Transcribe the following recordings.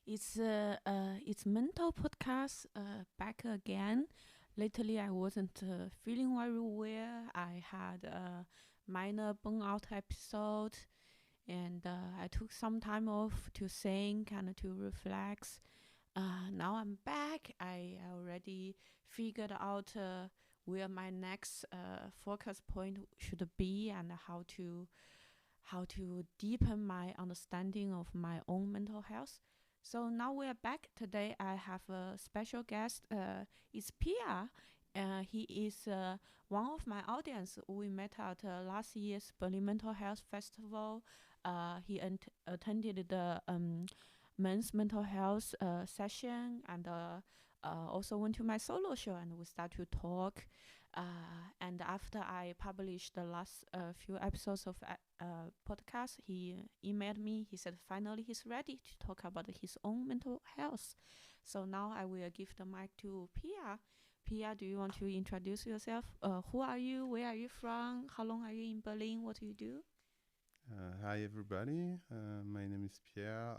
It's mental podcast back again. Lately, I wasn't feeling very well. I had a minor burnout episode, and I took some time off to think and to reflect. Now I'm back. I already figured out where my next focus point should be and how to deepen my understanding of my own mental health. So now we're back. Today I have a special guest. It's Pierre. He is one of my audience. We met at last year's Berlin Mental Health Festival. He attended the men's mental health session and also went to my solo show and we start to talk. And after I published the last few episodes of podcast, he emailed me. He said finally he's ready to talk about his own mental health. So now I will give the mic to Pia. Pia, do you want to introduce yourself? Who are you? Where are you from? How long are you in Berlin? What do you do? Hi everybody. My name is Pierre.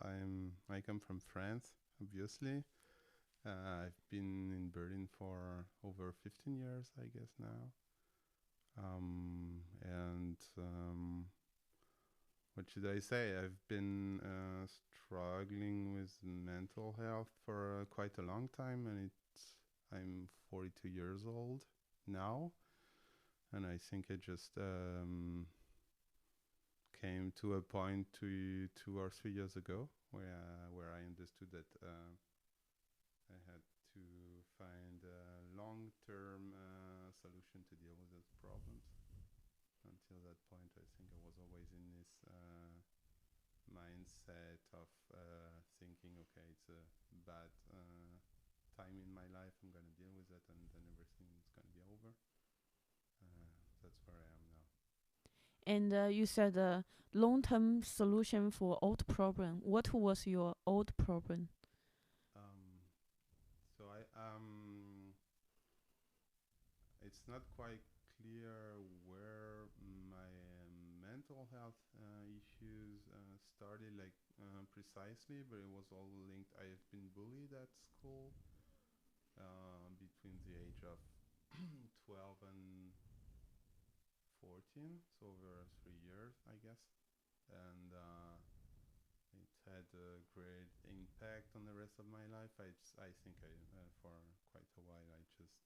I come from France, obviously. I've been in Berlin for over 15 years, I guess now. And what should I say? I've been struggling with mental health for quite a long time, and I'm 42 years old now, and I think I just came to a point 2 or 3 years ago where I understood that I had to find a long-term solution to deal with those problems. Until that point, I think I was always in this mindset of thinking, okay, it's a bad time in my life, I'm going to deal with it, and then everything is going to be over. That's where I am now. And you said a long-term solution for old problem. What was your old problem? So it's not quite clear where my mental health issues started, like precisely, but it was all linked. I have been bullied at school between the age of 12 and 14, so over 3 years, I guess, and it had a great impact on the rest of my life. I think for quite a while I just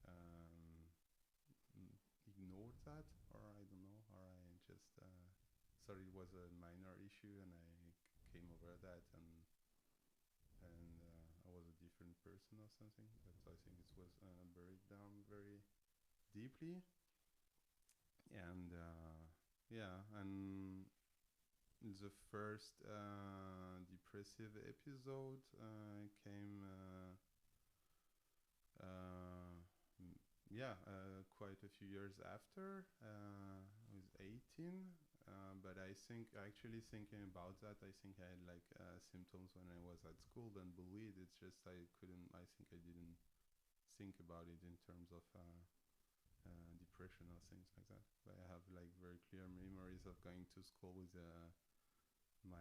um, ignored that, or I don't know, or I just thought it was a minor issue, and I came over that, and I was a different person or something. But I think it was buried down very deeply, and and the first depressive episode came uh, quite a few years after. I was 18, but I think actually thinking about that, I think I had like symptoms when I was at school, then bullied. It's just I couldn't. I think I didn't think about it in terms of depression or things like that. But I have like very clear memories of going to school with my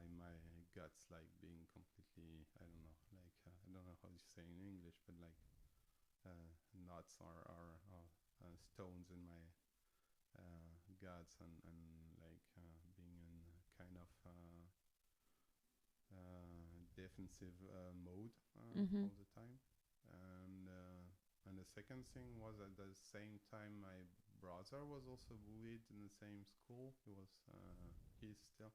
guts like being completely, I don't know, like I don't know how you say in English, but like nuts or stones in my guts, and like being in kind of defensive mode Mm-hmm. all the time. And the second thing was at the same time my brother was also bullied in the same school. He's still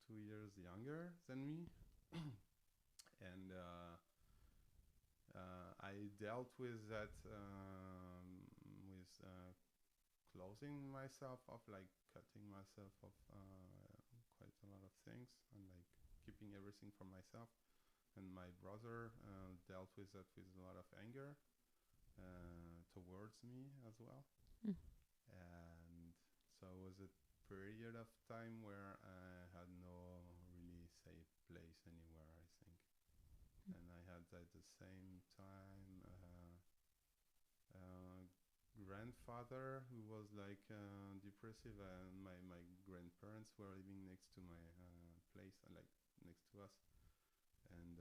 2 years younger than me, and I dealt with that with closing myself off, like cutting myself off quite a lot of things, and like keeping everything for myself. And my brother dealt with that with a lot of anger towards me as well. Mm. And so it was a period of time where I had no really safe place anywhere, I think. And I had at the same time grandfather who was like depressive, and my grandparents were living next to my place, like next to us. And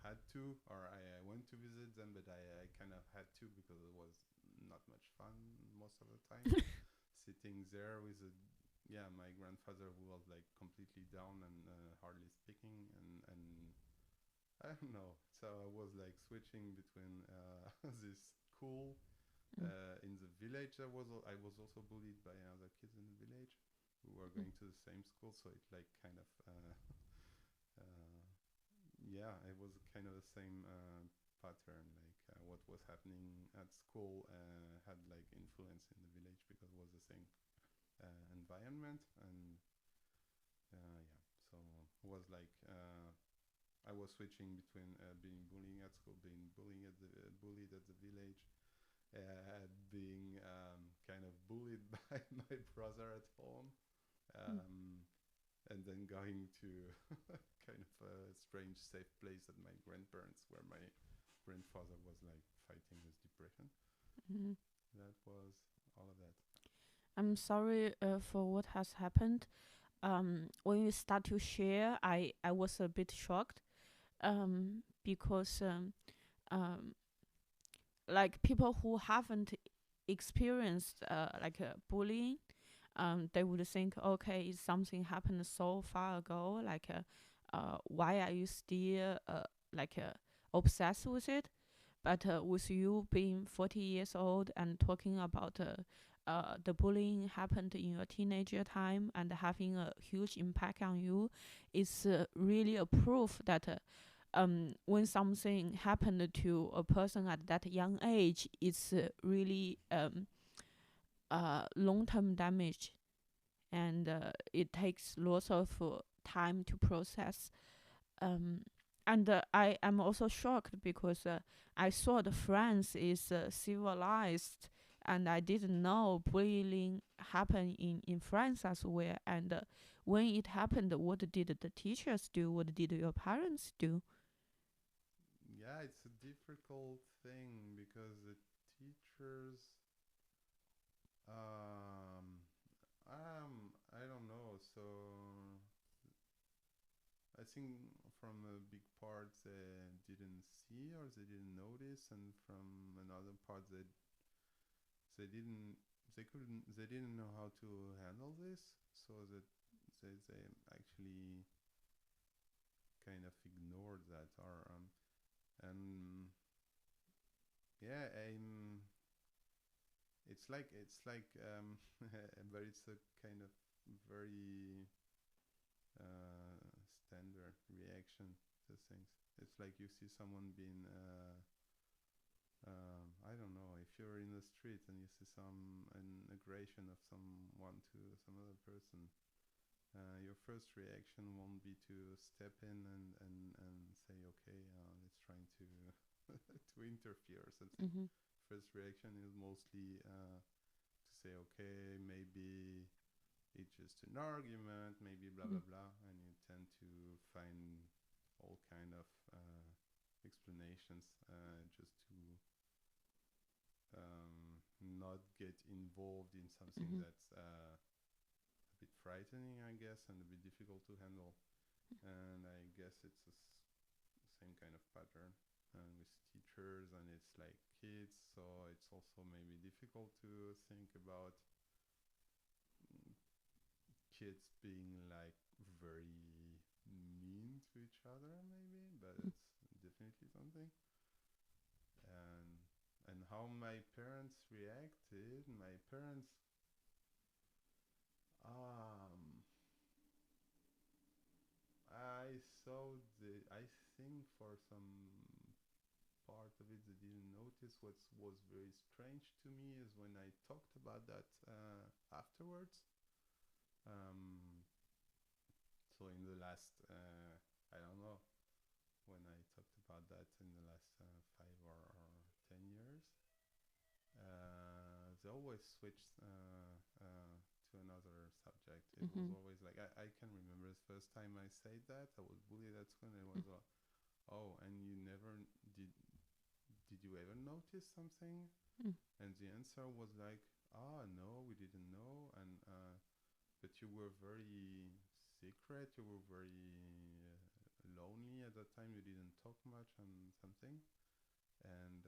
I had to, or I went to visit them, but I kind of had to because it was not much fun most of the time. Sitting there with my grandfather who was like completely down and hardly speaking, and I don't know. So I was like switching between this school in the village. I was also bullied by other kids in the village who were going to the same school. So it like kind of it was kind of the same pattern. Like what was happening at school had like influence in the village because it was the same environment, and so it was like I was switching between being bullying at school, being bullied at the village, being kind of bullied by my brother at home, and then going to kind of a strange safe place at my grandparents, where my grandfather was like fighting with depression. Mm-hmm. That was all of that. I'm sorry for what has happened. When you start to share, I was a bit shocked because like people who haven't experienced bullying, they would think, okay, if something happened so far ago, why are you still obsessed with it? But with you being 40 years old and talking about the bullying happened in your teenager time and having a huge impact on you, is really a proof that when something happened to a person at that young age, it's really long-term damage, and it takes lots of time to process. And I am also shocked because I thought France is civilized, and I didn't know bullying happened in France as well. And when it happened, what did the teachers do? What did your parents do? Yeah, it's a difficult thing because the teachers, um, I don't know. So I think from a big part they didn't see or they didn't notice, and from another part they didn't they didn't know how to handle this, so that they actually kind of ignored that, or and yeah, but it's a kind of very standard reaction to things. It's like you see someone being I don't know, if you're in the street and you see an aggression of someone to some other person, your first reaction won't be to step in and say, okay, let's try to to interfere or something. Mm-hmm. First reaction is mostly to say, okay, maybe it's just an argument, maybe blah blah blah, and you tend to find all kind of explanations just to not get involved in something Mm-hmm. that's a bit frightening, I guess, and a bit difficult to handle. And I guess it's same kind of pattern with teachers, and it's like kids, so it's also maybe difficult to think about kids being like very mean to each other, maybe, but it's definitely something. And how my parents reacted, my parents, um, I think for some part of it they didn't notice. What was very strange to me is when I talked about that afterwards. Um, so in the last, I don't know, when I talked about that in the last 5 or 10 years, they always switched to another subject. It was Mm-hmm. always like, I can remember the first time I said that I was bullied at school, and it was oh, and you never did you ever notice something? Mm-hmm. And the answer was like, no, we didn't know, and but you were very secret, you were very lonely at that time. You didn't talk much and something, and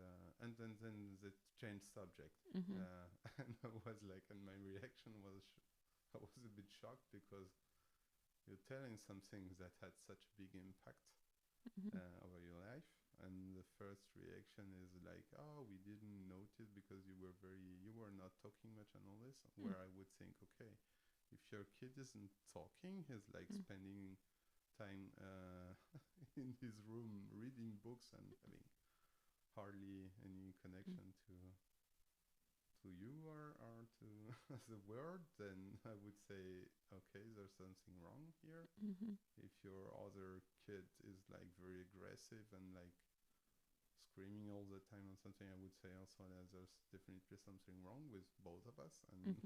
then they changed subject, and I was like, and my reaction was, I was a bit shocked because you're telling something that had such a big impact over your life, and the first reaction is like, oh, we didn't notice because you were not talking much and all this. Where I would think, okay, if your kid isn't talking, he's like spending time in his room reading books and having hardly any connection to you or to the word, then I would say, okay, there's something wrong here. If your other kid is like very aggressive and like screaming all the time on something, I would say also that there's definitely something wrong with both of us. And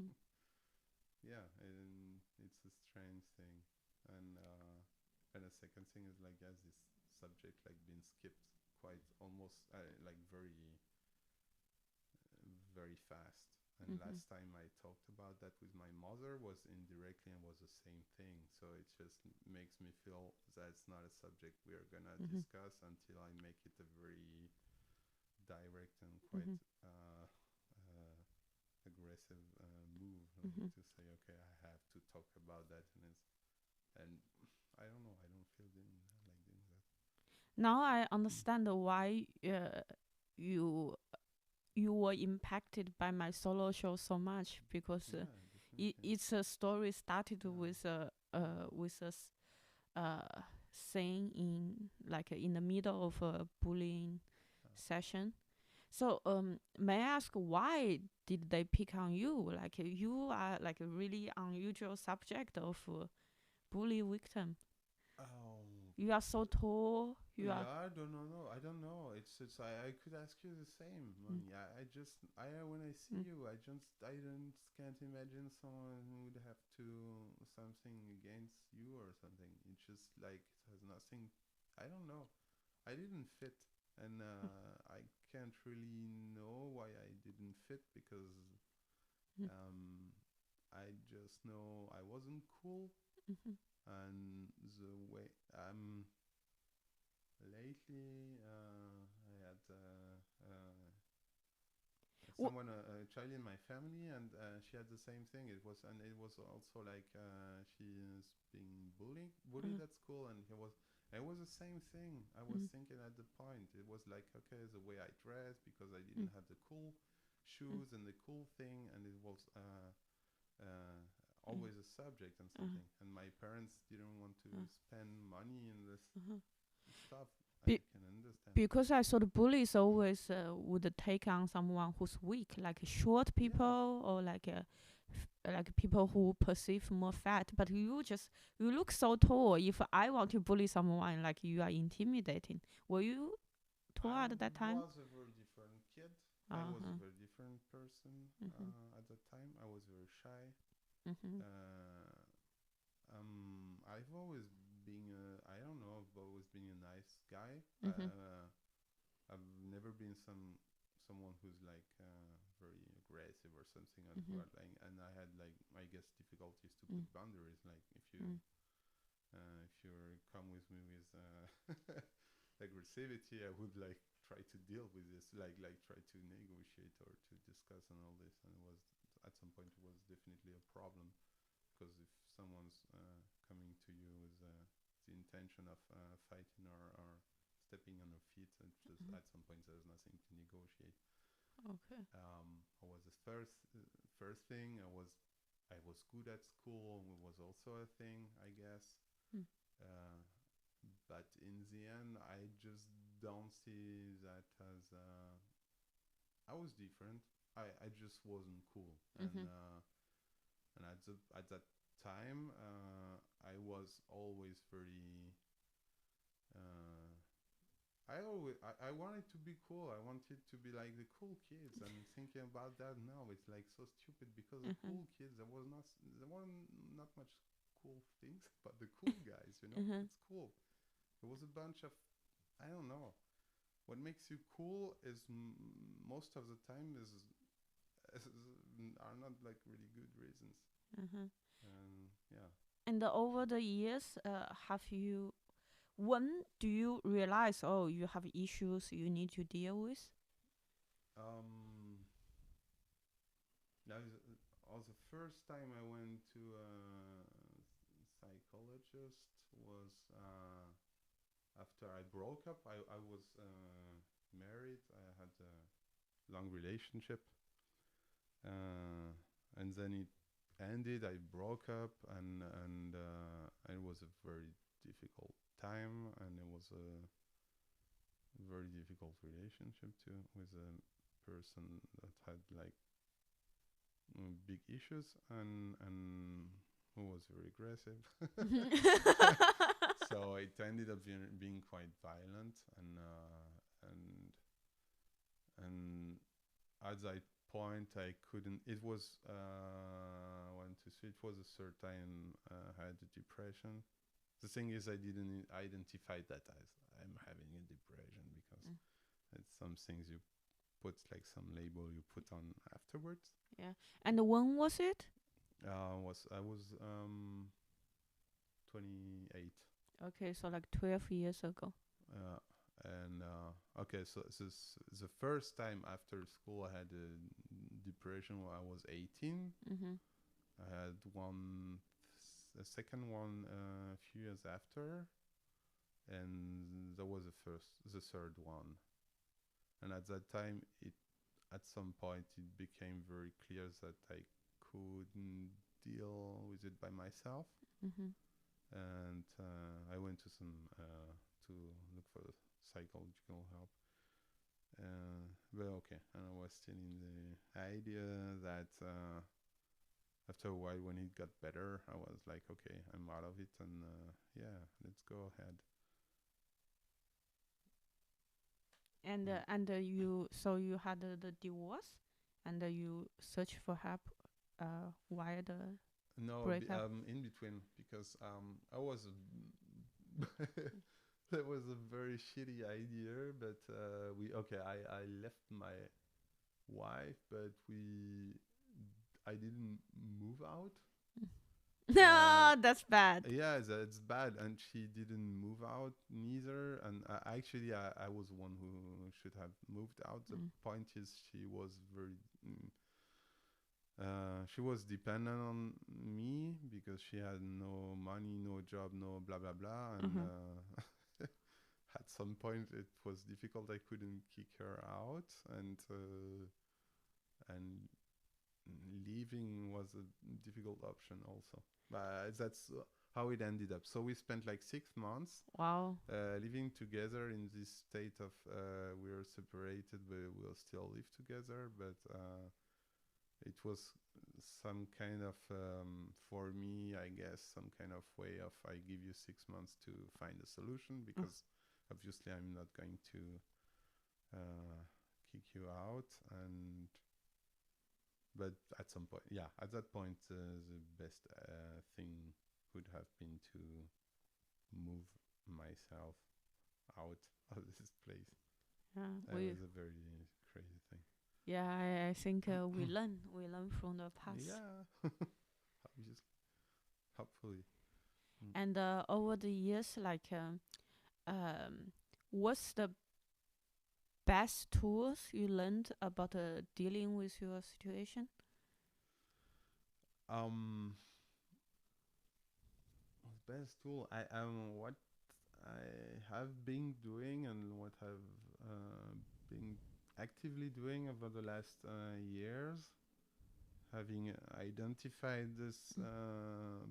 yeah, and it's a strange thing. And the second thing is like, yes, this subject like being skipped quite almost like very fast. And last time I talked about that with my mother was indirectly and was the same thing. So it just makes me feel that's not a subject we're gonna discuss until I make it a very direct and quite aggressive move to say, okay, I have to talk about that, and I don't know, I don't feel like doing that. Now I understand why you you were impacted by my solo show so much, because Yeah, definitely. it's a story started Yeah. with a saying in like in the middle of a bullying session. So may I ask, why did they pick on you? Like you are like a really unusual subject of bully victim. Oh, You are so tall. You are. yeah, I don't know. No, I don't know. It's I could ask you the same, Mm, Moni. I just I when I see mm, you, I don't can't imagine someone who would have to something against you or something. It's just like it has nothing. I don't know. I didn't fit, and I can't really know why I didn't fit because mm, um, I just know I wasn't cool, mhm, and the way lately, I had Wh- someone, a child in my family, and she had the same thing. It was also like she is being bullied mhm, at school, and it was the same thing. I was mhm, thinking at the point, it was like, okay, the way I dress because I mm, didn't have the cool mm, shoes and the cool thing, and it was uh, mm, always a subject and uh, something. And my parents didn't want to uh, spend money in this uh-huh. stuff. I Be- can understand. because I saw the bullies always would take on someone who's weak, like short Yeah. people or like people who perceive more fat. But you look so tall. If I want to bully someone, like you are intimidating. Were you tall I at that time? was a very different kid. I Uh was a huh. very different person Mhm. at that time. I was very shy. Mhm. Uh, I've always been I don't know, I've always been a nice guy. Mhm. I've never been someone who's like very aggressive or something, and who Mhm. are like, and I had like, I guess, difficulties to put Mm. boundaries. Like Mm. if you come with me with aggressivity, I would like try to deal with this, like try to negotiate or to discuss and all this. And it was at some point it was definitely a problem because if someone's coming to you with the intention of fighting or stepping on your feet, and just Mhm. at some point there's nothing to negotiate. Okay. I was the first thing. I was good at school. It was also a thing, I guess. Mm. Uh, but in the end, I just don't see that as I was different. I just wasn't cool, Mhm. and at that time, I was always very. Uh, I wanted to be cool. I wanted to be like the cool kids. And thinking about that now, it's like so stupid because the Mhm. cool kids, there were not much cool things, but the cool guys, Mhm. it's cool. There was a bunch of, I don't know. What makes you cool is most of the time is are not like really good reasons. Mhm. And yeah. And over the years, have you when do you realize, oh, you have issues you need to deal with? Um, that was the first time I went to a psychologist was after I broke up. I was married. I had a long relationship, and then it ended. I broke up, and it was a very difficult time, and it was a very difficult relationship too with a person that had like big issues and who was very aggressive. So it ended up being quite violent, and at that point I couldn't. It was 1, 2, 3. It was a certain I had a depression. The thing is, I didn't identify that as I'm having a depression because it's some things you put like some label you put on afterwards. Yeah. And when was it? I was 28. Okay, so like 12 years ago. Uh, and okay, so the first time after school I had a depression when I was 18. Mm-hmm. I had a second one a few years after, and that was the third one. And at that time, at some point it became very clear that I couldn't deal with it by myself, Mm-hmm. and I went to to look for psychological help. But okay, and I was still in the idea that after a while, when it got better, I was like, okay, I'm out of it, and yeah, let's go ahead. And you so you had the divorce, and you search for help while the No, breakup. in between because I was that was a very shitty idea, but we okay. I left my wife, but I didn't move out. No, that's bad. Yeah, that's bad, and she didn't move out neither. And actually, I was one who should have moved out. The point is, she was very. She was dependent on me because she had no money, no job, no blah blah blah, and at some point it was difficult. I couldn't kick her out, and leaving was a difficult option also. But that's how it ended up. So we spent like 6 months Wow. living together in this state of we are separated, but we'll still live together. But it was some kind of for me, I guess, some kind of way of I give you 6 months to find a solution because obviously I'm not going to kick you out. And but at some point, yeah, at that point, the best thing would have been to move myself out of this place. Yeah, That was a very crazy thing. yeah, I think we learn from the past. Yeah, just hopefully. And over the years, like, what's the best tools you learned about dealing with your situation? Um, best tool what I have been doing and what I've been actively doing over the last years, having identified this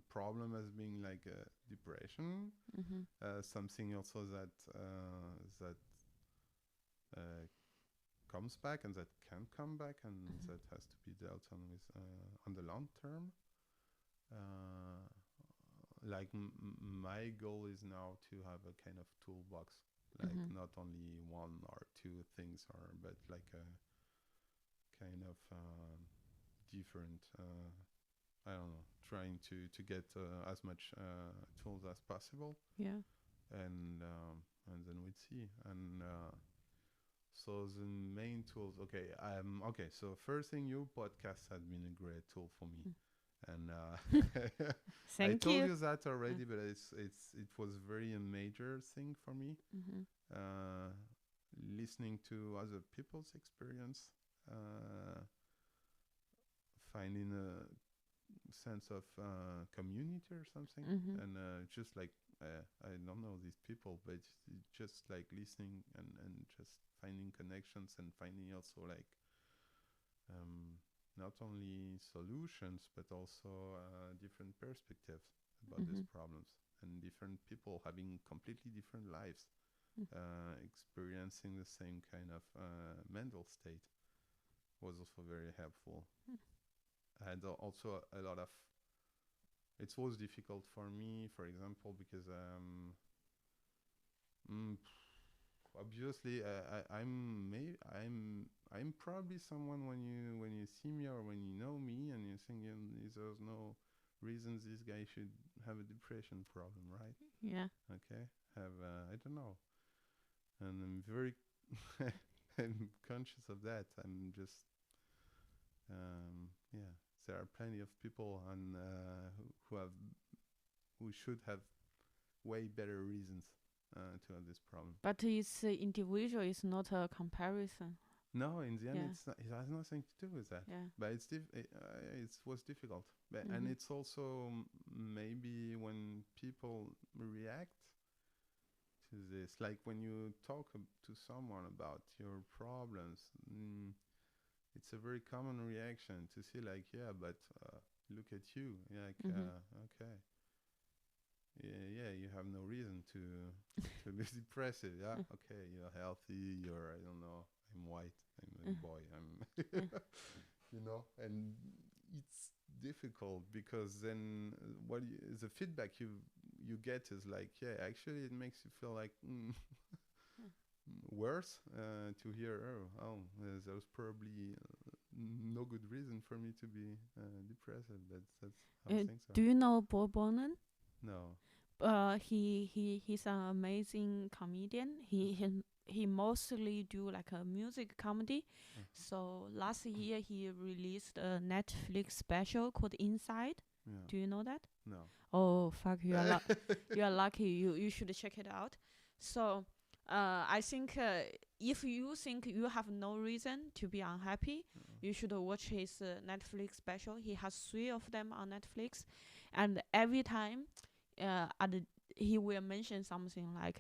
problem as being like a depression, something also that comes back and that can come back and that has to be dealt on with on the long term. Like my goal is now to have a kind of toolbox, like not only one or two things, but like a kind of different. I don't know, trying to get as much tools as possible. Yeah. And then we'd see. And so the main tools. Okay. Okay. So first thing, your podcast has been a great tool for me. And I Thank told you. you that already, but it was very a major thing for me. Mm-hmm. Uh, Listening to other people's experience, uh, finding a sense of community or something, Mm-hmm. and just like I don't know these people, but just like listening and just finding connections and finding also like not only solutions but also different perspectives about these Mm-hmm. problems, and different people having completely different lives, experiencing the same kind of mental state was also very helpful. I had also a lot of. It was difficult for me, for example, because mm, obviously I'm probably someone when you see me or when you know me and you think there's no reasons this guy should have a depression problem, right? Yeah. Okay, have I don't know, and I'm very I'm conscious of that. I'm just yeah. There are plenty of people and who should have way better reasons to have this problem. But it's individual. It's not a comparison. No, in the end, Yeah. it has nothing to do with that. Yeah. But it was difficult, and Mm-hmm. it's also maybe when people react to this, like when you talk to someone about your problems, it's a very common reaction to see like, yeah, but look at you, like, Mm-hmm. okay, yeah, you have no reason to be depressive. Yeah, okay, you're healthy. You're I don't know. I'm white. I'm a boy. I'm and it's difficult because then the feedback you get is like, yeah, actually it makes you feel like worse to hear. There's probably no good reason for me to be depressive. That's how things are. Do you know Bob Bonan? No. He's an amazing comedian. He mostly do like a music comedy. Uh, So last year he released a Netflix special called Inside. yeah. Do you know that? No. Oh fuck, you are lucky. You should check it out. So I think if you think you have no reason to be unhappy, you should watch his Netflix special. He has 3 of them on Netflix, and every time he will mention something like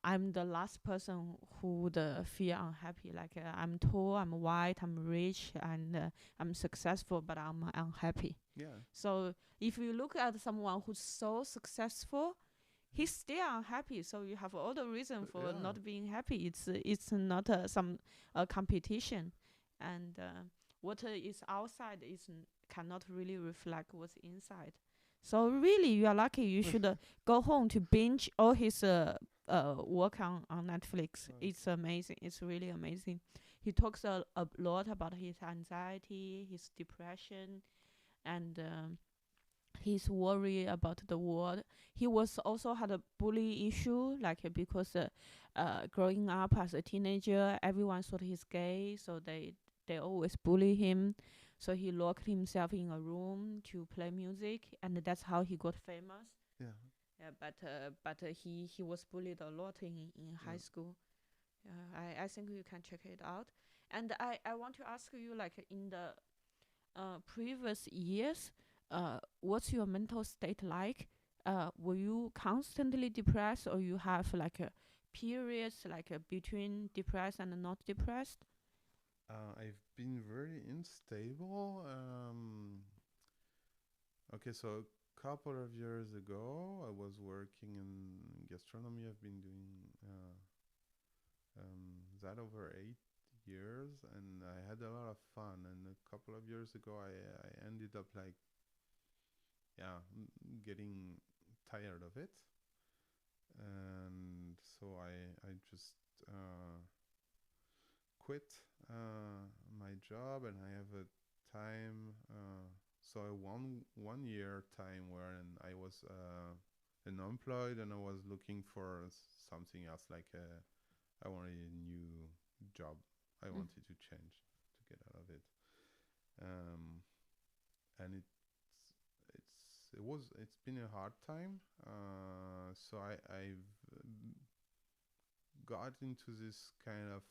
I'm the last person who would feel unhappy, like I'm tall, I'm white, I'm rich, and I'm successful, but I'm unhappy. Yeah. So if you look at someone who's so successful, he's still unhappy, so you have all the reason for Yeah. not being happy. It's not some competition, and what is outside cannot really reflect what's inside. So really, you are lucky. You should go home to binge all his work on Netflix. It's amazing. It's really amazing. He talks a lot about his anxiety, his depression, and his worry about the world. He was also had a bully issue, like because growing up as a teenager, everyone thought he's gay, so they always bully him. So he locked himself in a room to play music, and that's how he got famous. Yeah. Yeah, but he was bullied a lot in high school. I think you can check it out. And I want to ask you, like in the previous years, what's your mental state like? Were you constantly depressed, or you have like periods like between depressed and not depressed? I've been very unstable. Okay, so a couple of years ago, I was working in gastronomy. I've been doing that over 8 years, and I had a lot of fun. And a couple of years ago, I ended up like, yeah, getting tired of it, and so I just quit my job, and I have a time. So a 1 year time where I was unemployed, and I was looking for something else. Like I wanted a new job. I wanted to change to get out of it. Um, and it's been a hard time. So I've got into this kind of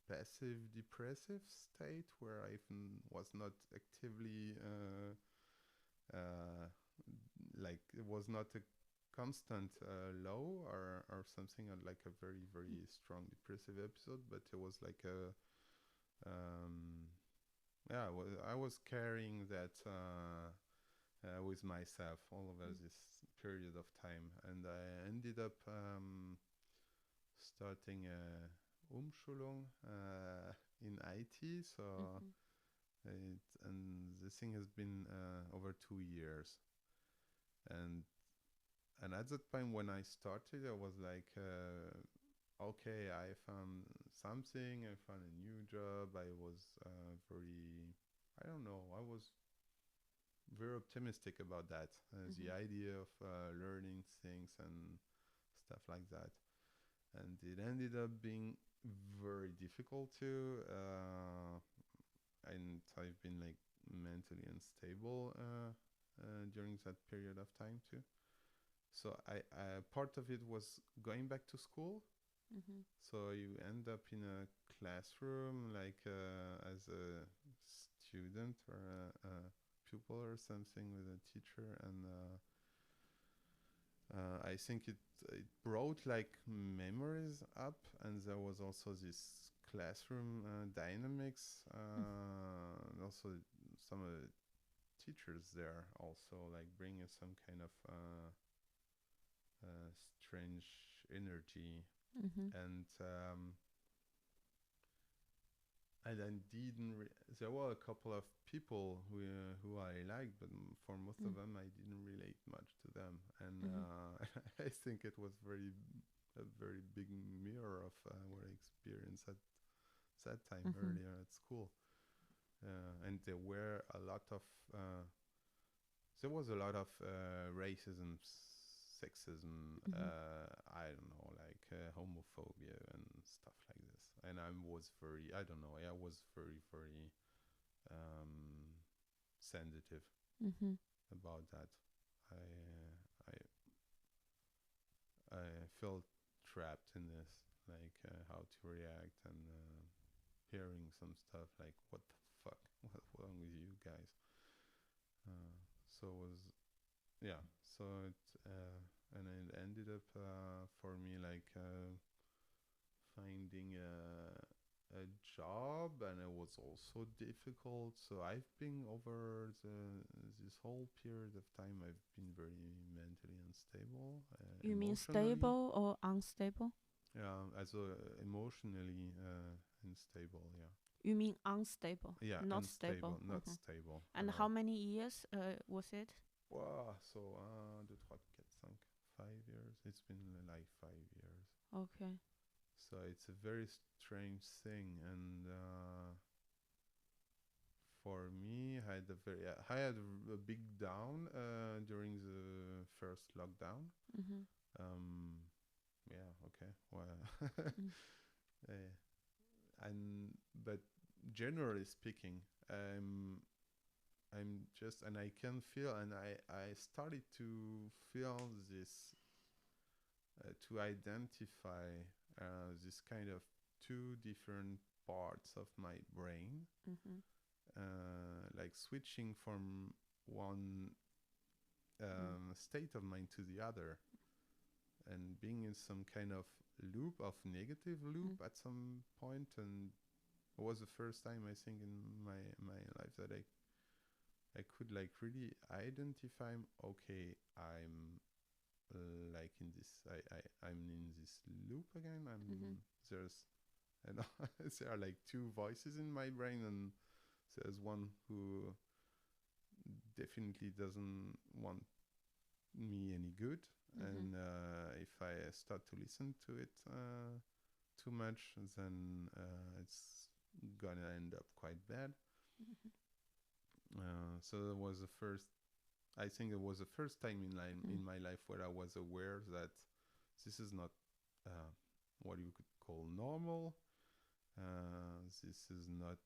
passive depressive state where I was not actively like it was not a constant low or something, like a very very strong depressive episode, but it was like a yeah, I was carrying that with myself all over this period of time, and I ended up starting a Umschulung in IT. So and the thing has been over 2 years, and at that time when I started, I was like, okay, I found something. I found a new job. I was I don't know. I was very optimistic about that. The idea of learning things and stuff like that. And it ended up being very difficult too. And I've been like mentally unstable during that period of time too. So I part of it was going back to school. So you end up in a classroom like as a student or a pupil or something with a teacher, and I think it brought like memories up, and there was also this classroom dynamics. Also, some of the teachers there also like bring some kind of strange energy, and I didn't. There were a couple of people who I liked, but for most of them, I didn't relate much to them, and I think it was a very big mirror of what I experienced at that time earlier at school, and there was a lot of racism, sexism, I don't know, like homophobia and stuff like this. And I was I don't know, I was very sensitive about that. I I felt trapped in this, like how to react, and hearing some stuff like, "What the fuck? What's wrong with you guys?" So it was, yeah. So it and it ended up for me like finding a job, and it was also difficult. So I've been over this whole period of time, I've been very mentally unstable, You mean emotionally. stable or unstable? Yeah, also emotionally unstable. Yeah. You mean unstable, Yeah, not unstable, stable. not stable at And how all. many years was it? Wow, so 2, 3, 4, 5 5 years. It's been like 5 years. Okay. So it's a very strange thing, and for me, I had a big down during the first lockdown. Yeah, okay. Well, uh, and but generally speaking, I'm just, and I can feel, and I started to feel this, to identify this kind of two different parts of my brain, like switching from one state of mind to the other, and being in some kind of loop of negative loop at some point. And it was the first time, I think, in my life that I could like really identify, okay, I'm like in this, I'm in this loop again. There's, and there are like two voices in my brain, and there's one who definitely doesn't want me any good, and if I start to listen to it too much, then it's gonna end up quite bad. So it was the first, I think it was the first time in my life where I was aware that this is not what you could call normal. This is not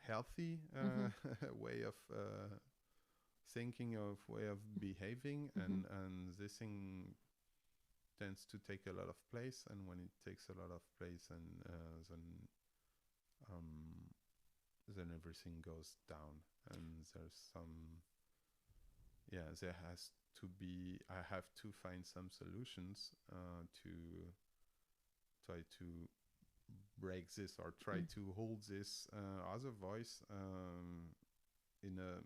healthy way of thinking, of way of behaving, and this thing tends to take a lot of place, and when it takes a lot of place, and then everything goes down, and there's some, there has to be, I have to find some solutions to try to break this, or try to hold this other voice in a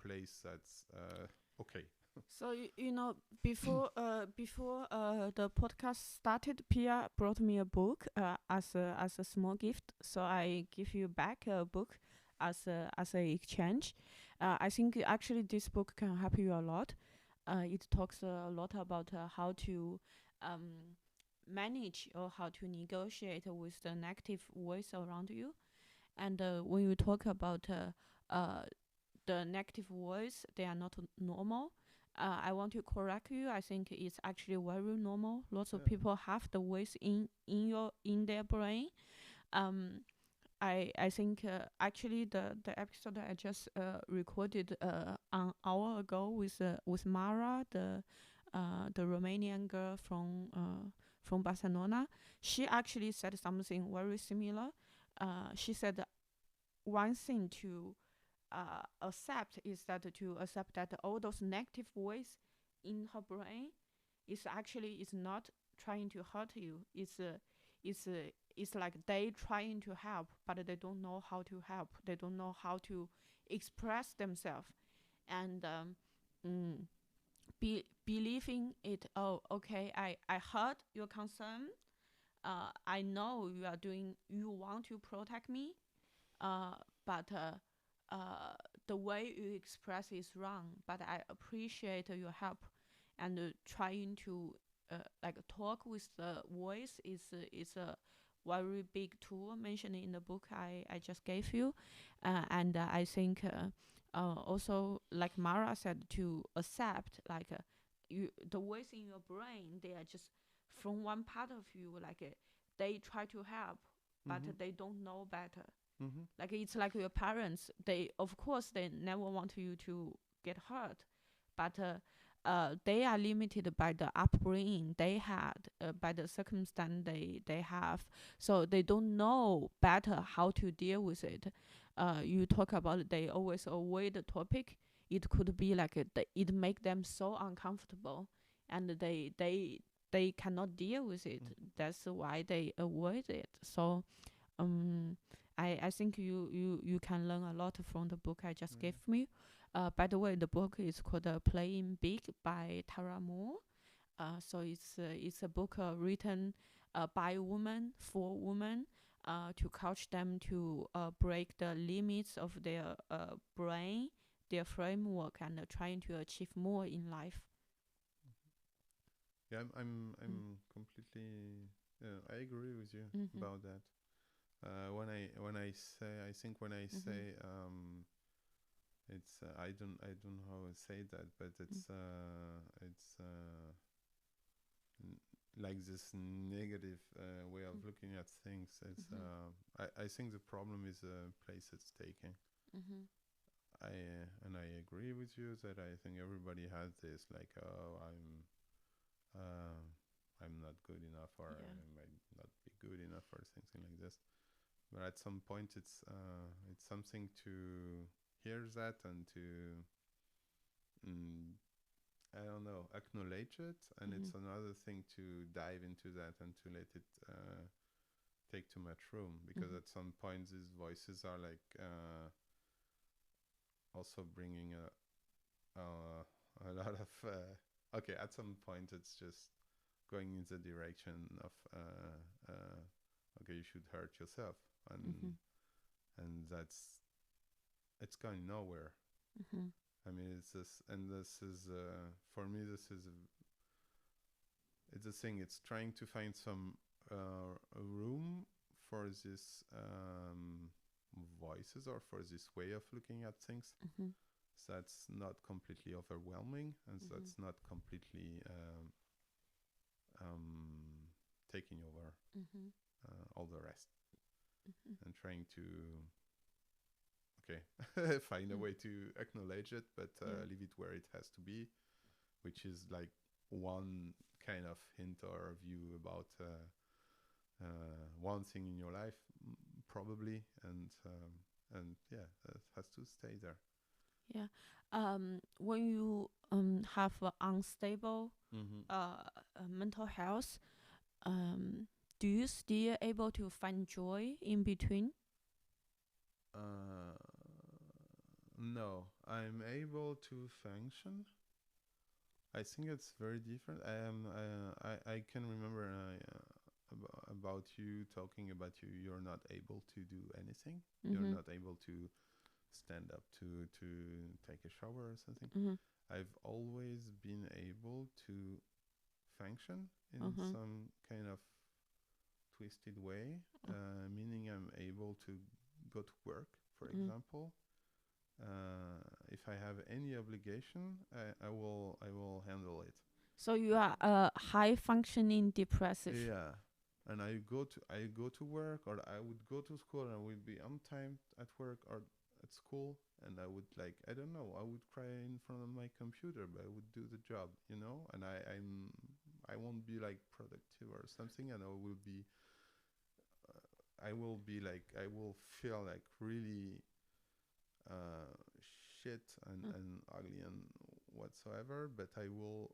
place that's okay. So before the podcast started, Pierre brought me a book as a small gift. So I give you back a book as a exchange. I think actually this book can help you a lot. It talks a lot about how to manage or how to negotiate with the negative voice around you. And when you talk about the negative voice, they are not normal. I want to correct you. I think it's actually very normal. Lots of people have the voice in their brain. I think actually the episode I just recorded an hour ago with Mara, the Romanian girl from Barcelona. She actually said something very similar. She said one thing to accept is that to accept that all those negative voice in her brain is not trying to hurt you. It's like they trying to help, but they don't know how to help. They don't know how to express themselves, and believing it. Oh, okay. I heard your concern. I know you want to protect me, but the way you express is wrong. But I appreciate your help, and trying to like talk with the voice is a very big tool mentioned in the book I just gave you, and I think also like Mara said, to accept like the voice in your brain, they are just from one part of you, like they try to help, but they don't know better. Like it's like your parents, they of course they never want you to get hurt, but they are limited by the upbringing they had, by the circumstance they have, so they don't know better how to deal with it. You talk about they always avoid the topic. It could be like it make them so uncomfortable, and they cannot deal with it. That's why they avoid it. So I think you can learn a lot from the book I just gave me. By the way, the book is called Playing Big by Tara Moore. So it's a book written by women for women, to coach them to break the limits of their brain, their framework, and trying to achieve more in life. Yeah, I'm completely. I agree with you about that. When I say it's I don't know how to say that, but it's like this negative way of looking at things. It's I think the problem is the place it's taking. I agree with you that I think everybody has this, like, oh, I'm not good enough, or I might not be good enough, or something like this. But at some point, it's something to hear that, and to I don't know, acknowledge it, and it's another thing to dive into that and to let it take too much room, because at some point these voices are like also bringing a lot of okay, at some point it's just going in the direction of okay, you should hurt yourself, and it's going nowhere. I mean, it's this, and this is for me, this is it's a thing. It's trying to find some room for this voices, or for this way of looking at things. That's not completely overwhelming, and that's not completely taking over all the rest, and trying to okay, find a Mm. way to acknowledge it, but Yeah. leave it where it has to be, which is like one kind of hint or view about one thing in your life, probably, and yeah, it has to stay there. Yeah. When you have a unstable Mm-hmm. mental health, um, do you still able to find joy in between? Uh, no, I'm able to function. I think it's very different. I can remember about you talking about you're not able to do anything. You're Mm-hmm. not able to stand up to take a shower or something. Mm-hmm. I've always been able to function in Mm-hmm. some kind of twisted way, meaning I'm able to go to work, for Mm-hmm. example. If I have any obligation, I will handle it. So you are a high functioning depressive. Yeah, and I go to work, or I would go to school, and I would be on time at work or at school, and I would, like, I don't know, I would cry in front of my computer, but I would do the job, and I won't be like productive or something, and I will be like, I will feel like really uh, shit Mm. and ugly and whatsoever, but I will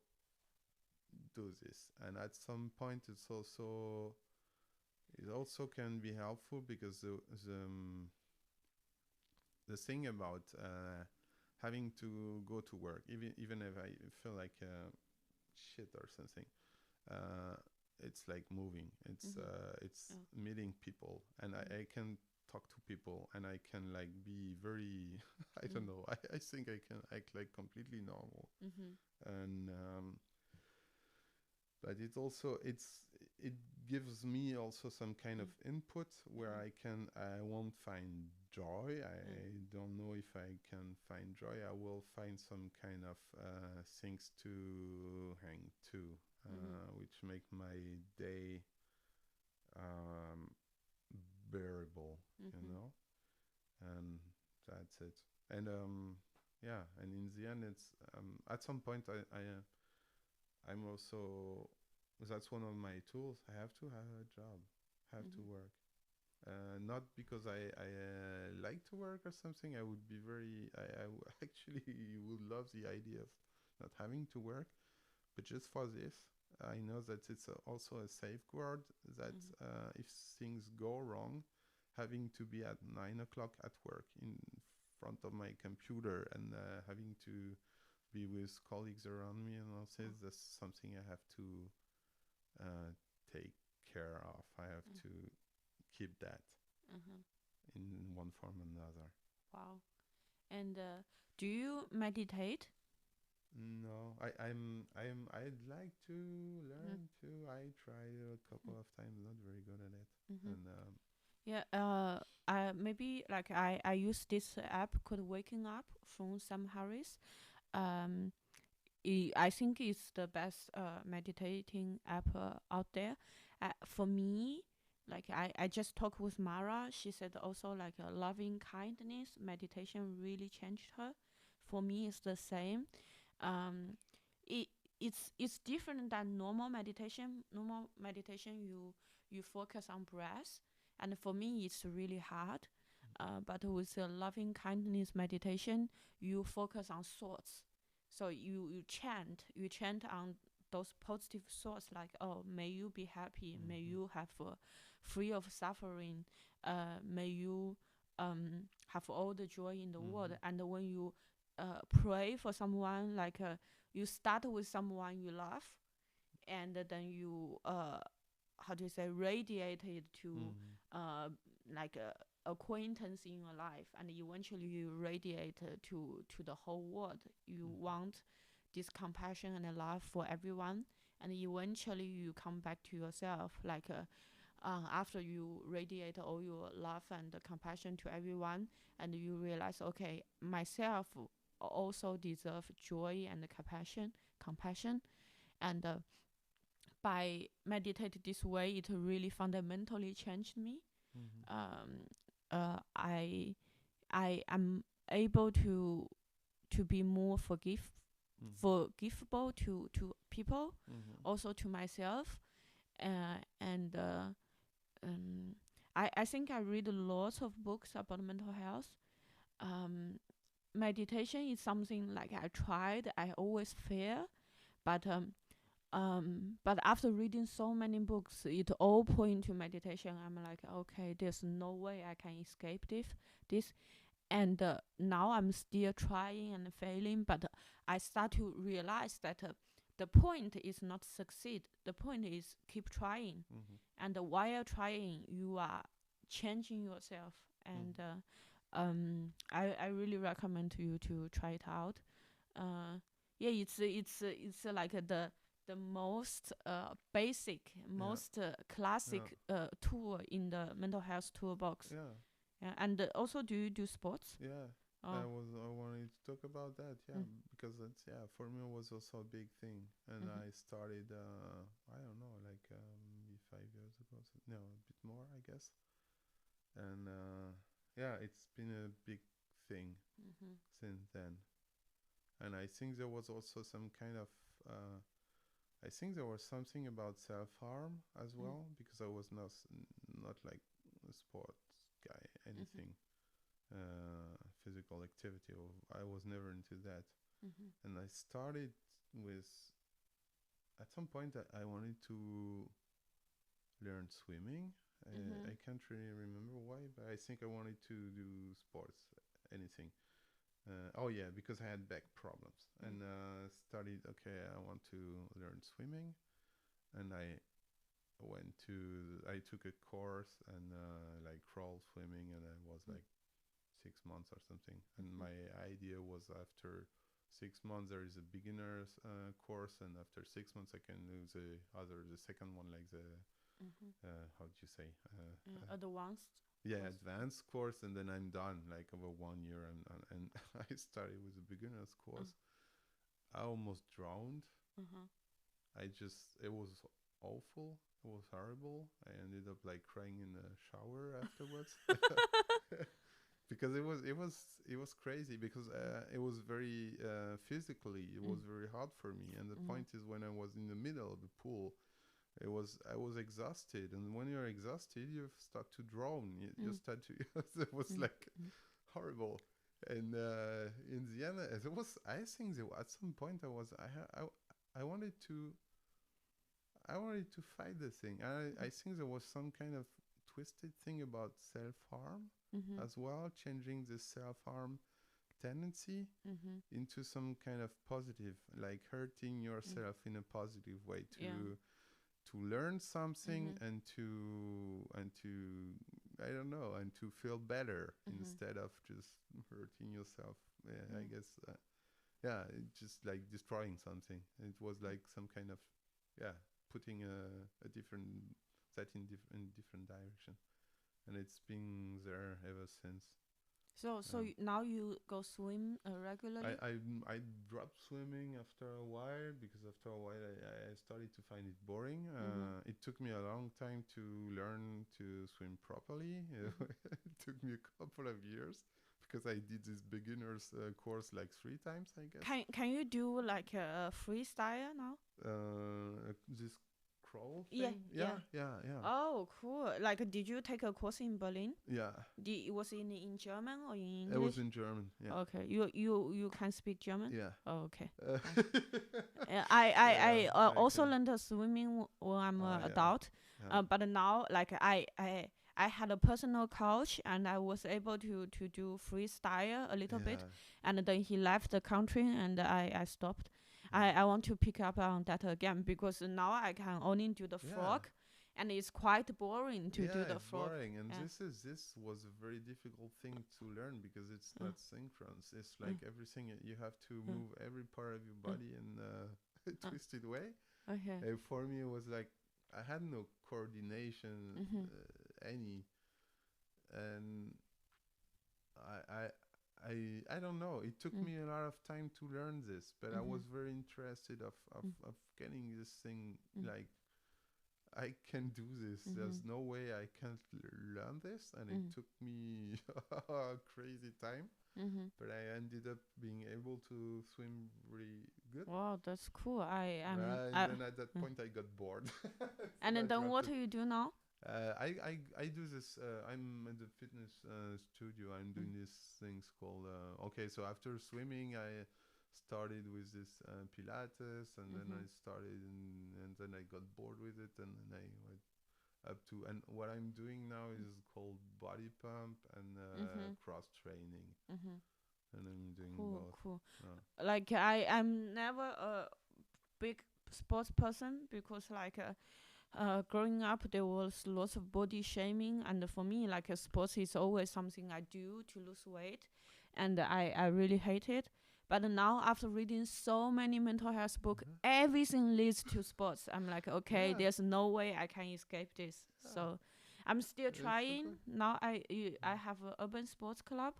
do this. And at some point, it also can be helpful, because the thing about having to go to work, even if I feel like shit or something, uh, it's like moving. It's Mm-hmm. it's Oh. meeting people, and Mm. I can talk to people, and I can like be very I Mm. don't know. I think I can act like completely normal, Mm-hmm. and but it gives me also some kind of Mm. input where Mm-hmm. I won't find joy. Mm. I don't know if I can find joy. I will find some kind of things to hang to, Mm-hmm. which make my day um, bearable, you Mm-hmm. know, and that's it. And yeah, and in the end, it's at some point I'm also, that's one of my tools. I have to have a job, have to Mm-hmm. work. Not because I like to work or something. I would be very, actually would love the idea of not having to work, but just for this, I know that it's also a safeguard that Mm-hmm. if things go wrong, having to be at 9 o'clock at work in front of my computer, and having to be with colleagues around me and all Oh. this, that's something I have to uh, take care of. I have Mm. to keep that Uh-huh. in one form or another. Wow. And do you meditate? No, I'd like to Mm. learn to. I tried a couple of times, not very good at it. Mm-hmm. And Yeah. I maybe like I use this app called Waking Up from Sam Harris. Um, I think it's the best meditating app out there. For me, like I just talked with Mara. She said also like loving kindness meditation really changed her. For me, it's the same. Um, it it's different than normal meditation. Normal meditation, you focus on breath, and for me, it's really hard. But with a loving kindness meditation, you focus on thoughts. So you chant on those positive thoughts like, oh, may you be happy, may mm-hmm, you have free of suffering, may you have all the joy in the world. mm-hmm, And when you pray for someone, like you start with someone you love, and then you how do you say, radiate it to mm-hmm, uh like a acquaintance in your life, and eventually you radiate to the whole world. You mm-hmm, want this compassion and love for everyone, and eventually you come back to yourself, like after you radiate all your love and compassion to everyone, and you realize, okay, myself also deserve joy and compassion. And by meditate this way, it really fundamentally changed me. mm-hmm, um, I I am able to be more forgivable to people, also to myself, and I think I read lots of books about mental health. Um, Meditation is something like I tried. I always fail, but but after reading so many books, it all point to meditation. I'm like, okay, there's no way I can escape this. And now I'm still trying and failing, but I start to realize that the point is not succeed. The point is keep trying, and while trying, you are changing yourself. And I really recommend you to try it out. Yeah, it's like the most basic, most classic tool in the mental health toolbox. Yeah. Yeah, and also, do you do sports? Yeah. Oh. I wanted to talk about that, because it's for me it was also a big thing, and I started I don't know, like 5 years ago, no, a bit more, I guess, and yeah, it's been a big thing since then, and I think there was also some kind of I think there was something about self-harm as well, because I was not like a sports guy, anything. Physical activity. I was never into that, and I started with. At some point, I wanted to learn swimming. I can't really remember why, but I think I wanted to do sports, anything. Oh yeah, because I had back problems, and started. Okay, I want to learn swimming, and I took a course and like crawl swimming, and I was like 6 months or something. And my idea was after 6 months there is a beginner's course, and after 6 months I can do the second one, like the how do you say Advanced. yeah, advanced course, and then I'm done, like over 1 year. And I started with a beginner's course. I almost drowned. It was awful. It was horrible. I ended up like crying in the shower afterwards. Because it was crazy, because it was very physically, it was very hard for me. And the point is, when I was in the middle of the pool, I was exhausted, and when you're exhausted, you start to drown. You start to it was like horrible. And in the end, it was, I think at some point I wanted to fight the thing. I think there was some kind of twisted thing about self-harm as well, changing the self-harm tendency into some kind of positive, like hurting yourself in a positive way to learn something and to I don't know, and to feel better instead of just hurting yourself. I guess just like destroying something. It was like some kind of putting a different set in different direction, and it's been there ever since. So now you go swim regularly? I dropped swimming after a while, because after a while I started to find it boring. It took me a long time to learn to swim properly. It took me a couple of years, because I did this beginner's course like 3 times, I guess. Can you do like a freestyle now? This crawl thing? Yeah. Oh, cool. Like, did you take a course in Berlin? Yeah. Was it in German or in English? It was in German. Yeah. Okay. You can speak German? Yeah. Oh, okay. I also learned swimming when I'm an adult. But now, like, I had a personal coach, and I was able to do freestyle a little bit, and then he left the country, and I stopped. I want to pick up on that again, because now I can only do the frog, and it's quite boring to do the frog. Boring, and this was a very difficult thing to learn, because it's not synchronous. It's like everything, you have to move every part of your body in a twisted way. Okay. For me, it was like I had no coordination, any, and I don't know. It took me a lot of time to learn this, but I was very interested of getting this thing like I can do this. There's no way I can't learn this, and it took me a crazy time. But I ended up being able to swim really good. Wow, that's cool. And then at that point, I got bored. And I then what dropped do it. you do now? I do this. I'm at the fitness studio. I'm doing these things called. Okay, so after swimming, I started with this Pilates, and then I started, and then I got bored with it, and then I went up to. And what I'm doing now is called body pump and cross training, and I'm doing both. Cool. Like I'm never a big sports person because like growing up there was lots of body shaming, and for me like sports is always something I do to lose weight, and I really hate it. But now after reading so many mental health books, everything leads to sports. I'm like, okay, there's no way I can escape this. So I'm still trying. Now I have an urban sports club,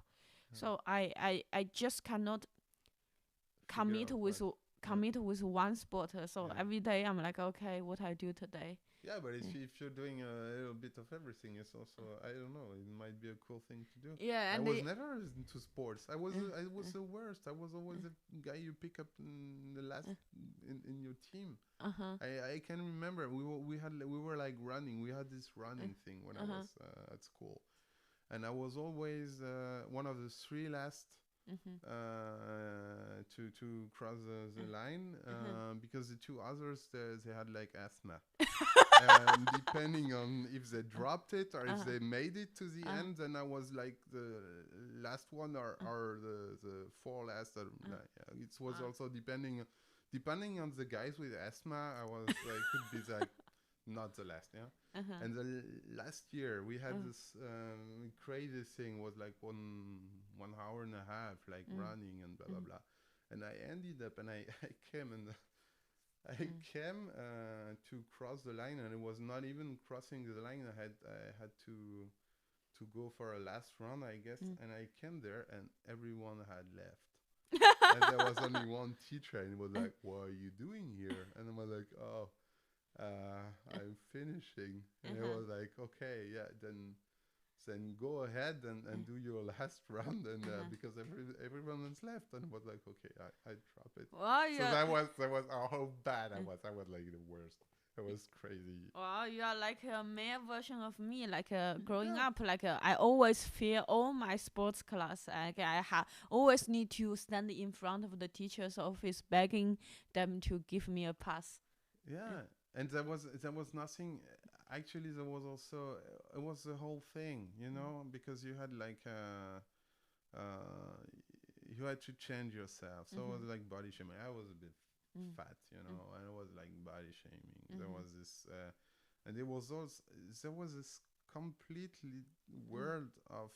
so I just cannot commit with one sport. So every day I'm like, okay, what I do today? Yeah, but if you're doing a little bit of everything, it's also, I don't know, it might be a cool thing to do. Yeah, I and was never into sports. I was the worst. I was always the guy you pick up in the last in your team. I can remember we were like running. We had this running thing when I was at school, and I was always one of the three last to cross the line because the two others they had like asthma. And depending on if they dropped it or if they made it to the end, then I was like the last one or the four last. It was also depending on the guys with asthma. I was like could be like not the last, And the last year we had this crazy thing was like 1 hour and a half, like running and blah blah blah. And I ended up and I came and. I came to cross the line, and it was not even crossing the line. I had to go for a last run, I guess. And I came there, and everyone had left. And there was only one teacher, and he was like, "What are you doing here?" And I was like, "Oh, I'm finishing." And I was like, "Okay, yeah, then go ahead and do your last round." And because everyone has left, and I was like, "Okay, I drop it." Well, so that was how bad I was. I was like the worst. It was crazy. Well, you are like a male version of me. Like growing up, like I always fear all my sports class. Like I always need to stand in front of the teacher's office begging them to give me a pass. Yeah, and there was nothing. Actually, there was also it was the whole thing, because you had like you had to change yourself. So it was like body shaming. I was a bit fat, and it was like body shaming. There was this, and there was this completely world of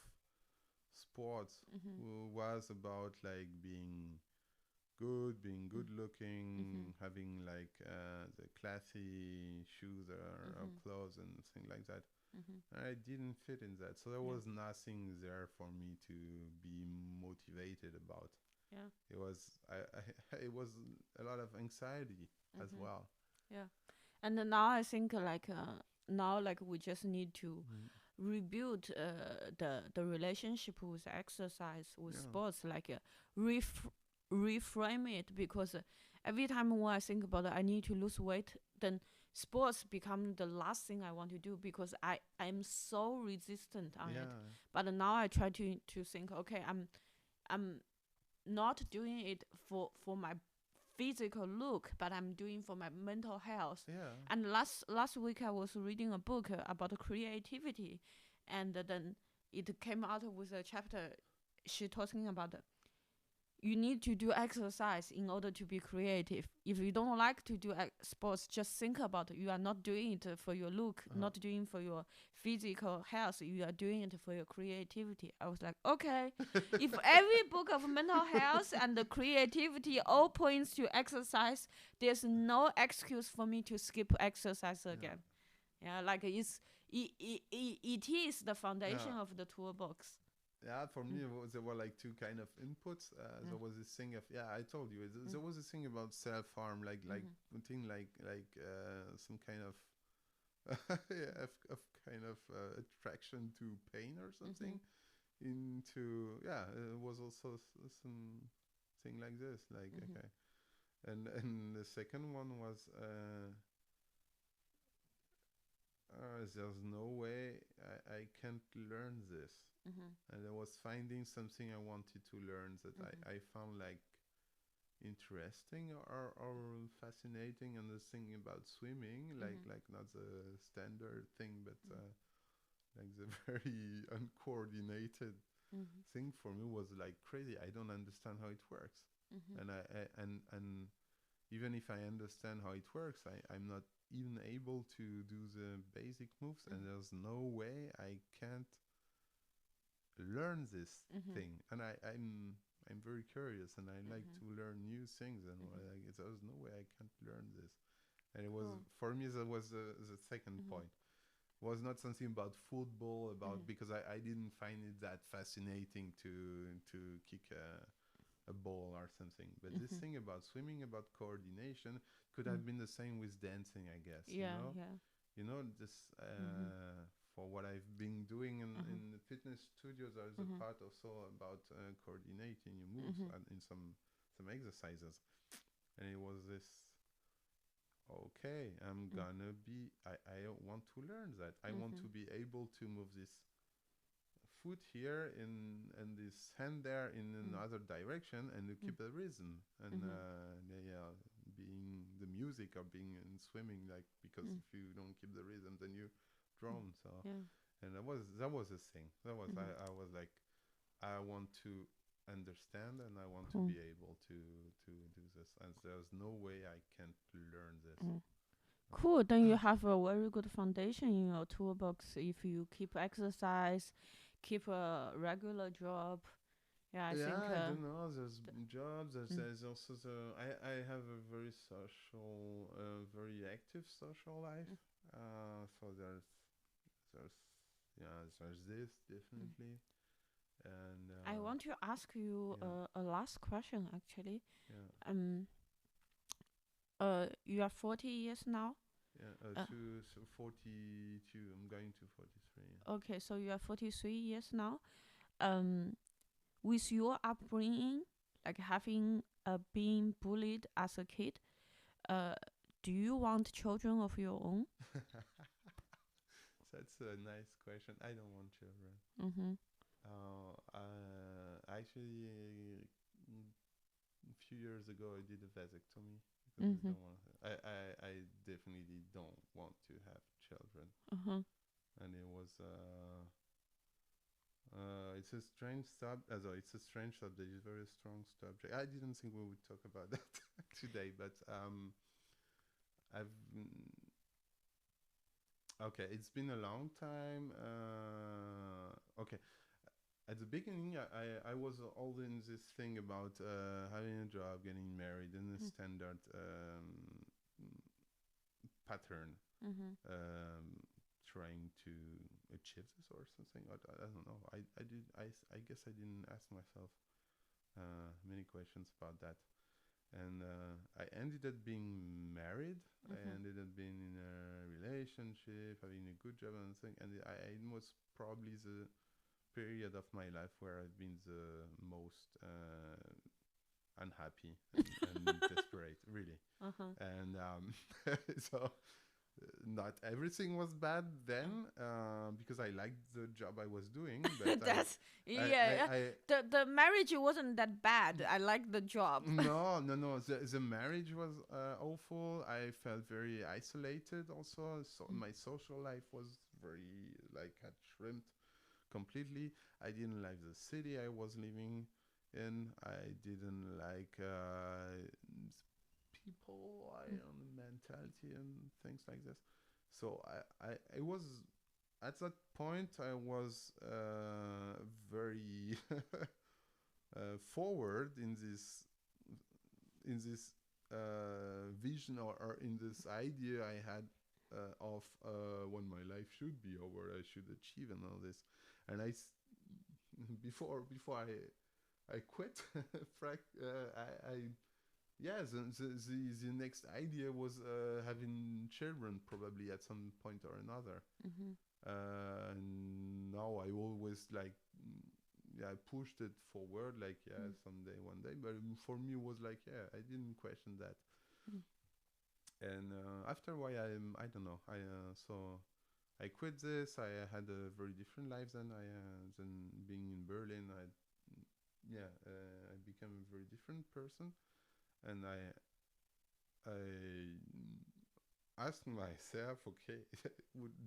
sports who was about like being good looking, having like the classy shoes or clothes and things like that. I didn't fit in that, so there was nothing there for me to be motivated about. It was it was a lot of anxiety as well. Yeah, and now I think like now like we just need to rebuild the relationship with exercise with sports, like reframe it, because every time when I think about it, I need to lose weight, then sports become the last thing I want to do because I'm so resistant on it. But now I try to think, okay, I'm not doing it for my physical look, but I'm doing for my mental health. And last week I was reading a book about creativity, and then it came out with a chapter she talking about you need to do exercise in order to be creative. If you don't like to do sports, just think about it. You are not doing it for your look, not doing for your physical health. You are doing it for your creativity. I was like, okay, if every book of mental health and the creativity all points to exercise, there's no excuse for me to skip exercise again. Like it is the foundation of the toolbox. Yeah, for me, there were like two kind of inputs. There was this thing of I told you, there was this thing about self-harm, like thing like some kind of yeah, of kind of attraction to pain or Mhm. something. Into yeah, it was also some thing like this. Like Mhm. okay, and the second one was there's no way I can't learn this. Mhm. And I was finding something I wanted to learn that Mhm. I found like interesting or fascinating. And the thing about swimming, Mhm. like not the standard thing, but Mhm. like the very uncoordinated Mhm. thing for me was like crazy. I don't understand how it works, Mhm. and even if I understand how it works, I'm not even able to do the basic moves, and Mhm. there's no way I can't learn this Mhm. thing. And I'm very curious, and I like Mhm. to learn new things, and Mhm. like, there's no way I can't learn this. And it was Cool. for me that was the second Mhm. point. It was not something about football about Mhm. because I didn't find it that fascinating to kick a ball or something. But this Mhm. thing about swimming, about coordination, could Mm. have been the same with dancing, I guess. Yeah. Yeah. This Mhm. for what I've been doing Mhm. in the fitness studio. There's a Mhm. part also about coordinating your moves Mhm. and in some exercises, and it was this. Okay, I'm Mm. gonna be. I want to learn that. I want to Mhm. be able to move this foot here and this hand there in Mm. another direction and to Mm. keep a rhythm and Mhm. being the music or being in swimming like because Mm. if you don't keep the rhythm then you Mm. drown. So Yeah. and that was a thing. That was Mhm. I was like I want to understand and I want to Cool. be able to do this and there's no way I can't learn this. Mm. Cool. Then you have a very good foundation in your toolbox if you keep exercise, keep a regular job. Yeah, I think. Yeah, I don't know. There's The, jobs. mm. There's also I have a very social, very active social life. Mm. So there's yeah there's this Mm. definitely and I want to ask you yeah a last question actually. yeah Um. You are 40 years now. yeah Uh. to so 42. I'm going to 43. Okay, so you are 43 years now. Um. With your upbringing, like having being bullied as a kid, uh, do you want children of your own? That's a nice question. I don't want children. Mhm. Actually, a few years ago, I did a vasectomy because I Mhm. don't want. I definitely don't want to have children, Uh huh. and it was. It's a strange it's a strange subject. It's a very strong subject. I didn't think we would talk about that today, but I've okay. It's been a long time. Okay, at the beginning, I was all in this thing about having a job, getting married, and the Mhm. standard pattern, Mhm. um, trying to achieve this or something. I don't know. I guess I didn't ask myself many questions about that. And I ended up being married. I Mhm. ended up being in a relationship, having a good job and thing. And it was probably the period of my life where I've been the most unhappy and desperate, really. Uh huh. And so not everything was bad then because I liked the job I was doing, but That's I, yeah. I The marriage wasn't that bad. I like the job. no. The marriage was awful. I felt very isolated. Also, so Mm. my social life was very like had shrimped completely. I didn't like the city I was living in. I didn't like people, the mentality and things like this. So I was at that point I was very forward in this vision or in this idea I had of when my life should be over, I should achieve and all this. And before I quit, I yeah, the next idea was having children probably at some point or another. Mhm. And now I always like, yeah, I pushed it forward, like, yeah, Mm. someday, one day. But for me, it was like, yeah, I didn't question that. Mm. And after a while, I don't know. So I quit this. I had a very different life than being in Berlin. Yeah, I became a very different person, and I asked myself, okay,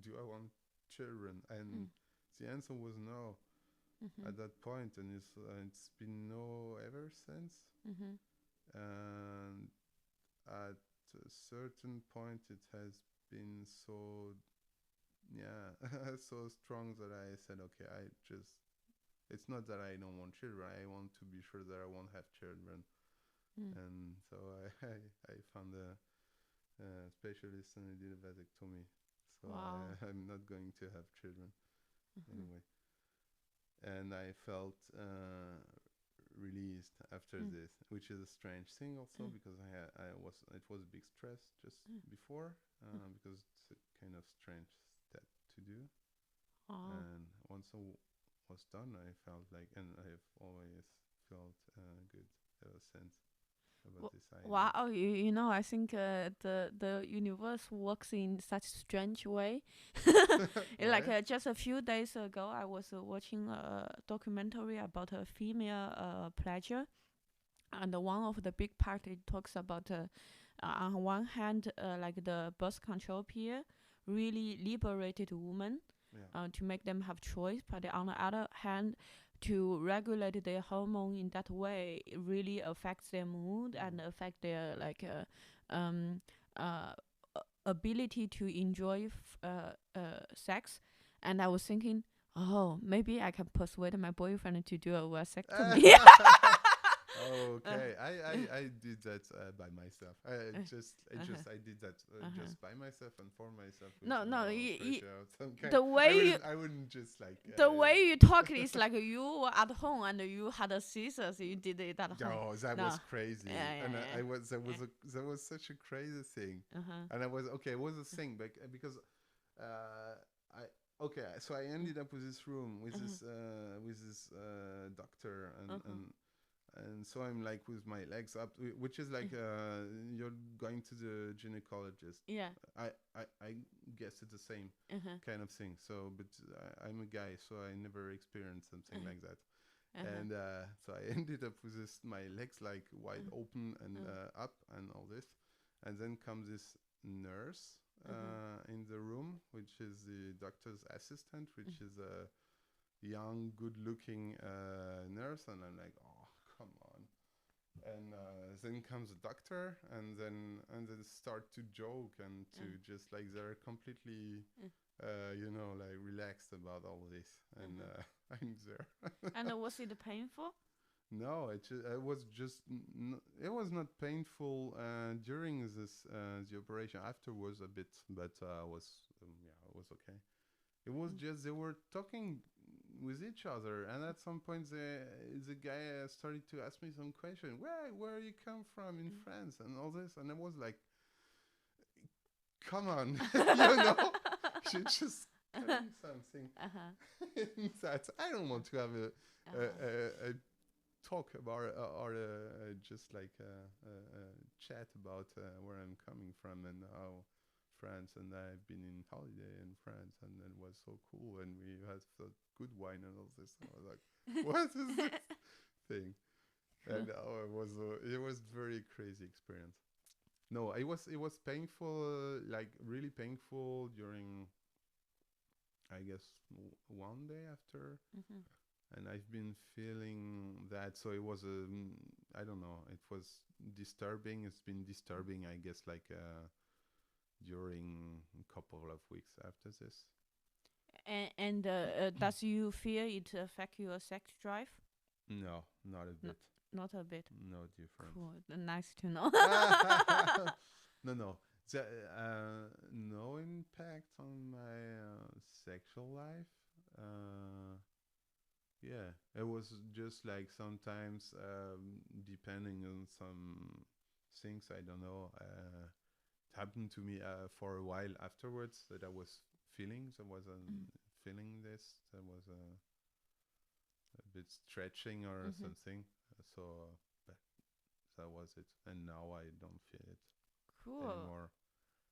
do I want children? And Mm. the answer was no Mhm. at that point, and it's been no ever since. Mhm. And at a certain point, it has been so, yeah, so strong that I said, okay, it's not that I don't want children. I want to be sure that I won't have children. Mm. And so I found a specialist and I did a vasectomy. So Wow. I'm not going to have children Mhm. anyway. And I felt released after Mm. this, which is a strange thing also Mm. because it was a big stress just Mm. before Mm. because it's a kind of strange step to do. Wow. And once I was done, I felt like, and I've always felt good ever since about this idea. Wow, you know, I think the universe works in such strange way. Like Why? just a few days ago, I was watching a documentary about a female pleasure, and one of the big part it talks about on one hand, like the birth control pill really liberated women Yeah. to make them have choice, but on the other hand, to regulate their hormone in that way, it really affects their mood and affect their like um uh ability to enjoy sex. And I was thinking, oh, maybe I can persuade my boyfriend to do a vasectomy. Okay, I did that by myself. Uh-huh. I did that Uh-huh. just by myself and for myself with No, no, no pressure of some kind. the way you I wouldn't just like. the way you talk is like you were at home and you had a scissors. You did it at home. Oh, that No. was crazy, Yeah, yeah, and I yeah. was that was such a crazy thing, Uh-huh. and I was okay. It was a thing, because I okay. So I ended up with this room with this doctor, Uh-huh. and so I'm like with my legs up, which is like you're going to the gynecologist. Yeah. I guess it's the same Uh-huh. kind of thing. So, but I'm a guy, so I never experienced something Uh-huh. like that. Uh-huh. And so I ended up with my legs like wide Uh-huh. open and Uh-huh. up and all this, and then comes this nurse Uh-huh. in the room, which is the doctor's assistant, which is a young, good-looking nurse, and I'm like, oh, come on. And then comes the doctor, and then start to joke and to just like they're completely, like relaxed about all this, and Uh-huh. I'm there. And was it painful? No, it was just it was not painful during this the operation. Afterwards a bit, but it was okay. It was Mm. just they were talking with each other, and at some point the guy started to ask me some question. Where you come from in France and all this, and I was like, come on, she just tell me something. Uh-huh. That I don't want to have Uh-huh. a talk about or just like a chat about where I'm coming from and how France, and I've been in holiday in France, and it was so cool, and we had the good wine and all this. And I was like, what is this thing? And it was very crazy experience. No, it was painful, like really painful during, I guess, one day after, Mhm. and I've been feeling that. So it was I don't know. It was disturbing. It's been disturbing, I guess, like during a couple of weeks after this. And does you fear it affect your sex drive? No, not a N- bit. not a bit. No different. Cool. Nice to know. No, no. The, no impact on my sexual life. Uh, yeah, it was just like sometimes, depending on things. I don't know. It happened to me for a while afterwards that I was feeling. So I wasn't feeling this. There was a bit stretching or something. So but that was it. And now I don't feel it Cool. anymore.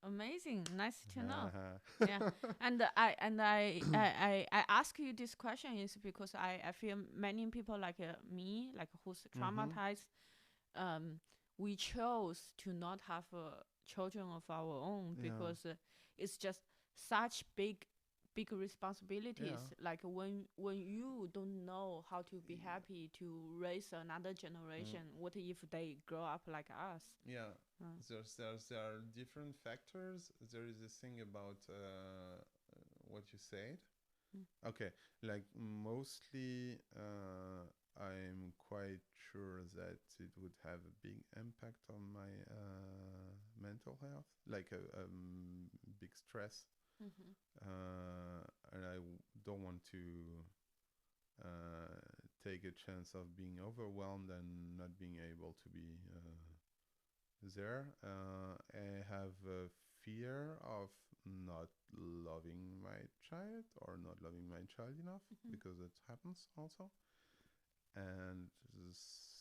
Amazing. Nice to know. Uh-huh. Yeah. I ask you this question is because I feel many people like me, like who's traumatized, we chose to not have children of our own because it's just such big responsibilities. Like when you don't know how to be happy to raise another generation, what if they grow up like us? Yeah, there are different factors. There is this thing about what you said. Okay, like mostly I'm quite sure that it would have a big impact on my mental health, like a big stress. And I don't want to take a chance of being overwhelmed and not being able to be there. I have a fear of not loving my child or not loving my child enough because it happens also. And the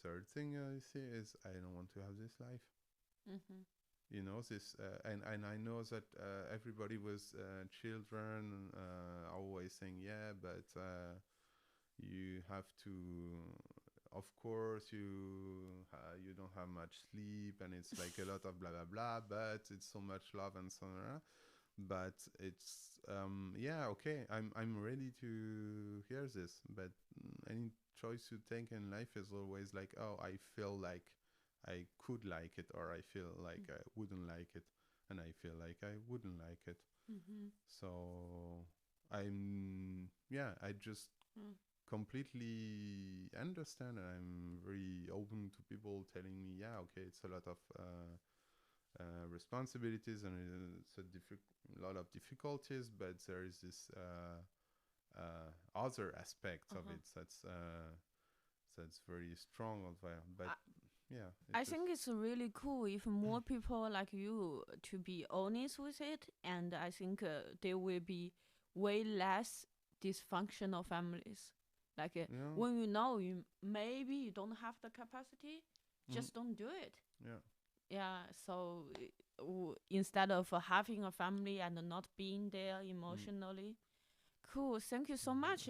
third thing I see is I don't want to have this life. You know, this, and I know that everybody with children always saying, yeah, but you have to, of course, you don't have much sleep, and it's like a lot of blah blah blah, but it's so much love and so on. But it's yeah, okay, I'm ready to hear this, but any choice you take in life is always like, oh, I feel like I could like it, or I feel like I wouldn't like it, and I feel like I wouldn't like it. So I just completely understand, and I'm very open to people telling me, yeah, okay, it's a lot of responsibilities, and it's a lot of difficulties, but there is this other aspect of it that's very strong of there. But yeah, I think it's really cool if more people like you to be honest with it, and I think there will be way less dysfunctional families. Like when you know maybe you don't have the capacity, just don't do it. Yeah. So instead of having a family and not being there emotionally. Cool. Thank you so much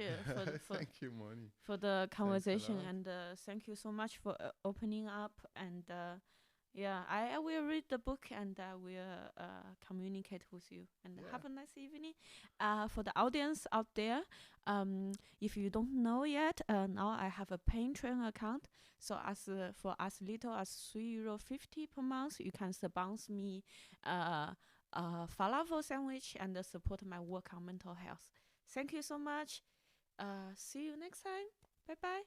thank you, Moni, for the conversation, and thank you so much for opening up. And yeah, I will read the book, and I will communicate with you. And have a nice evening. For the audience out there, if you don't know yet, now I have a Patreon account. So for as little as €3.50 per month, you can sponsor me a falafel sandwich and support my work on mental health. Thank you so much. See you next time. Bye bye.